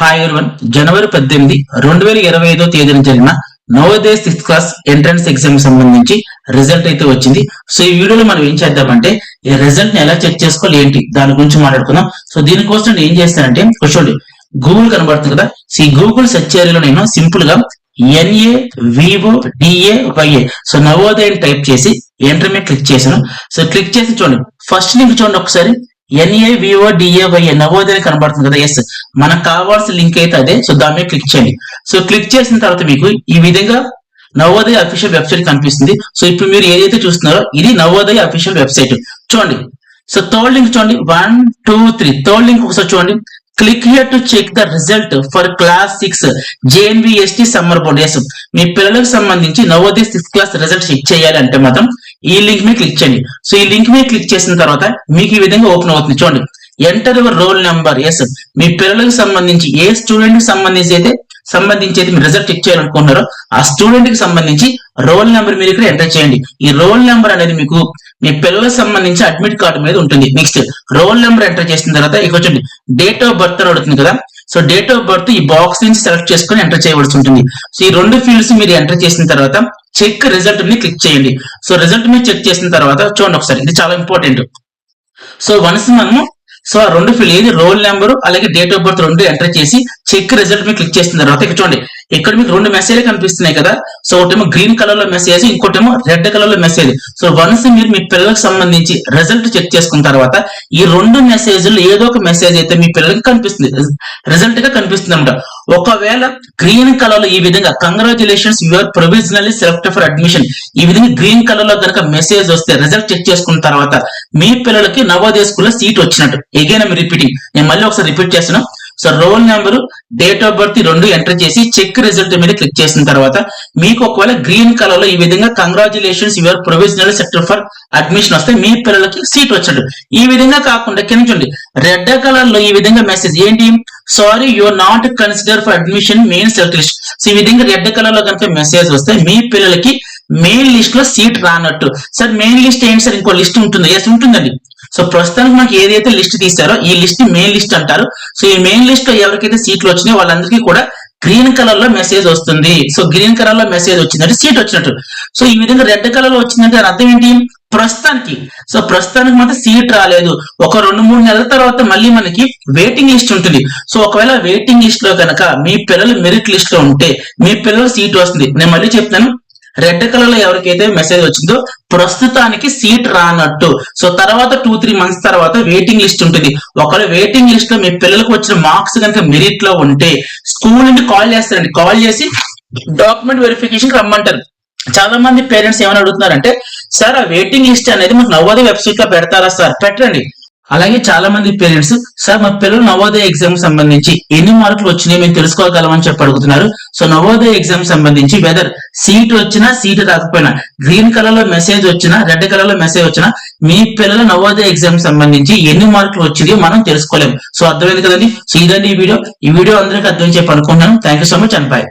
Hi everyone. జనవరి 18, 2025 తేదీన జరిగిన Navodaya 6th class entrance exam సంబంధించి రిజల్ట్ అయితే వచ్చింది. సో ఈ వీడియోలో మనం ఏం చేద్దామంటే ఈ రిజల్ట్ ని ఎలా చెక్ చేసుకోవాలి ఏంటి దాని గురించి మాట్లాడుకుందాం. సో దీనికోసం నేను ఏం చేస్తానంటే చూడండి, గూగుల్ కనబడుతుంది కదా. ఈ గూగుల్ సెర్చ్ ఏరియాలో నేను సింపుల్ గా NAVODAYA సో నవోదయ టైప్ చేసి ఎంటర్ మీద క్లిక్ చేశాను. సో క్లిక్ చేసి చూడండి, ఫస్ట్ లింక్ చూడండి ఒకసారి. NAVODAYA నవోదయ కనబడుతుంది కదా. ఎస్, మనకు కావాల్సిన లింక్ అయితే అదే. సో దాని మీద క్లిక్ చేయండి. సో క్లిక్ చేసిన తర్వాత మీకు ఈ విధంగా నవోదయ అఫీషియల్ వెబ్సైట్ కనిపిస్తుంది. సో ఇప్పుడు మీరు ఏదైతే చూస్తున్నారో ఇది నవోదయ అఫీషియల్ వెబ్సైట్ చూడండి. సో థర్డ్ లింక్ చూడండి, 1 2 3 థర్డ్ లింక్ ఒకసారి చూడండి. Click here to check the result for class 6 JNVST summer board. Yes, మీ పిల్లలకు సంబంధించి Navodaya 6th class result check చేయాలి అంటే మాత్రం ఈ లింక్ మీద క్లిక్ చేయండి. సో ఈ లింక్ మీద క్లిక్ చేసిన తర్వాత మీకు ఈ విధంగా ఓపెన్ అవుతుంది చూడండి. Enter your roll number. Yes, మీ పిల్లలకు సంబంధించి ఏ స్టూడెంట్ కి సంబంధించి మీరు రిజల్ట్ చెక్ చేయాలనుకుంటున్నారో ఆ స్టూడెంట్ కి సంబంధించి రోల్ నెంబర్ మీరు ఇక్కడ ఎంటర్ చేయండి. ఈ రోల్ నెంబర్ అనేది మీకు మీ పిల్లలకు సంబంధించి అడ్మిట్ కార్డు మీద ఉంటుంది. నెక్స్ట్ రోల్ నెంబర్ ఎంటర్ చేసిన తర్వాత ఇక్కడ చూడండి డేట్ ఆఫ్ బర్త్ అని అడుగుతుంది కదా. సో డేట్ ఆఫ్ బర్త్ ఈ బాక్స్ నుంచి సెలెక్ట్ చేసుకుని ఎంటర్ చేయవలసి ఉంటుంది. సో ఈ రెండు ఫీల్డ్స్ మీరు ఎంటర్ చేసిన తర్వాత చెక్ రిజల్ట్ ని క్లిక్ చేయండి. సో రిజల్ట్ మీరు చెక్ చేసిన తర్వాత చూడండి ఒకసారి, ఇది చాలా ఇంపార్టెంట్. సో వన్స్ మనము ఆ రెండు ఫీల్డ్ ఏది రోల్ నెంబర్ అలాగే డేట్ ఆఫ్ బర్త్ రెండు ఎంటర్ చేసి చెక్ రిజల్ట్ మీద క్లిక్ చేసిన తర్వాత ఇక్కడ చూడండి, ఇక్కడ మీకు రెండు మెసేజ్లు కనిపిస్తున్నాయి కదా. సో ఒకటేమో గ్రీన్ కలర్ లో మెసేజ్, ఇంకోటేమో రెడ్ కలర్ లో మెసేజ్. సో వన్స్ మీరు మీ పిల్లలకు సంబంధించి రిజల్ట్ చెక్ చేసుకున్న తర్వాత ఈ రెండు మెసేజ్లు ఏదో ఒక మెసేజ్ అయితే మీ పిల్లలకి కనిపిస్తుంది, రిజల్ట్ గా కనిపిస్తుంది అనమాట. ఒకవేళ గ్రీన్ కలర్ లో ఈ విధంగా congratulations your provisionally selected for admission ఈ విధంగా గ్రీన్ కలర్ లో కనుక మెసేజ్ వస్తే రిజల్ట్ చెక్ చేసుకున్న తర్వాత మీ పిల్లలకి నవోదయ స్కూల్లో సీట్ వచ్చినట్టు. ఎగైన్ ఐమ్ రిపీటింగ్, నేను మళ్ళీ ఒకసారి రిపీట్ చేస్తున్నాను. So roll number date of birth రెండు ఎంటర్ చేసి చెక్ రిజల్ట్ మీద క్లిక్ చేసిన తర్వాత మీకు ఒకవేళ గ్రీన్ కలర్ లో ఈ విధంగా congratulations your provisional sector for admission వస్తే మీ పిల్లలకి సీట్ వచ్చినట్టు. ఈ విధంగా కాకుండా కింద చూడండి రెడ్ కలర్ లో ఈ విధంగా మెసేజ్ ఏంటి, sorry you are not consider for admission main select list. So ఈ విధంగా రెడ్ కలర్ లో కనుక మెసేజ్ వస్తే మీ పిల్లలకి మెయిన్ లిస్ట్ లో సీట్ రానట్టు. సార్ మెయిన్ లిస్ట్ ఏంటి సార్, ఇంకో లిస్ట్ ఉంటుంది? ఎస్ ఉంటుందండి. సో ప్రస్తుతానికి మనకి ఏదైతే లిస్ట్ తీసారో ఈ లిస్ట్ మెయిన్ లిస్ట్ అంటారు. సో ఈ మెయిన్ లిస్ట్ లో ఎవరికైతే సీట్లు వచ్చినాయో వాళ్ళందరికీ కూడా గ్రీన్ కలర్ లో మెసేజ్ వస్తుంది. సో గ్రీన్ కలర్ లో మెసేజ్ వచ్చిందంటే సీట్ వచ్చినట్టు. సో ఈ విధంగా రెడ్ కలర్ లో వచ్చిందంటే అర్థం ఏంటి, ప్రస్తుతానికి మాత్రం సీట్ రాలేదు. ఒక 2-3 నెలల తర్వాత మళ్ళీ మనకి వెయిటింగ్ లిస్ట్ ఉంటుంది. సో ఒకవేళ వెయిటింగ్ లిస్ట్ లో కనుక మీ పిల్లలు మెరిట్ లిస్ట్ లో ఉంటే మీ పిల్లలు సీట్ వస్తుంది. నేను మళ్ళీ చెప్తాను, రెడ్ కలర్ లో ఎవరికైతే మెసేజ్ వచ్చిందో ప్రస్తుతానికి సీట్ రానట్టు. సో తర్వాత 2-3 మంత్స్ తర్వాత వెయిటింగ్ లిస్ట్ ఉంటుంది. ఒకవేళ వెయిటింగ్ లిస్ట్ లో మీ పిల్లలకు వచ్చిన మార్క్స్ కనుక మెరిట్ లో ఉంటే స్కూల్ నుండి కాల్ చేస్తారండి. కాల్ చేసి డాక్యుమెంట్ వెరిఫికేషన్ రమ్మంటారు. చాలా మంది పేరెంట్స్ ఏమైనా అడుగుతున్నారంటే, సార్ ఆ వెయిటింగ్ లిస్ట్ అనేది మాకు నవోదయ వెబ్సైట్ లో పెడతారా సార్? పెట్టండి. అలాగే చాలా మంది పేరెంట్స్, సార్ మా పిల్లలు నవోదయ ఎగ్జామ్ సంబంధించి ఎన్ని మార్కులు వచ్చినాయి మేము తెలుసుకోగలమని చెప్పి అడుగుతున్నారు. సో నవోదయ ఎగ్జామ్ సంబంధించి వెదర్ సీట్ వచ్చినా సీట్ రాకపోయినా వీన్ కలర్ లో మెసేజ్ వచ్చినా రెడ్ కలర్ లో మెసేజ్ వచ్చినా మీ పిల్లల నవోదయ ఎగ్జామ్ సంబంధించి ఎన్ని మార్కులు వచ్చినాయో మనం తెలుసుకోలేము. సో అర్థమైంది కదండి. సో ఇదండి ఈ వీడియో అందరికీ అర్థం చెప్పి అనుకుంటున్నాను. Thank you so much and by.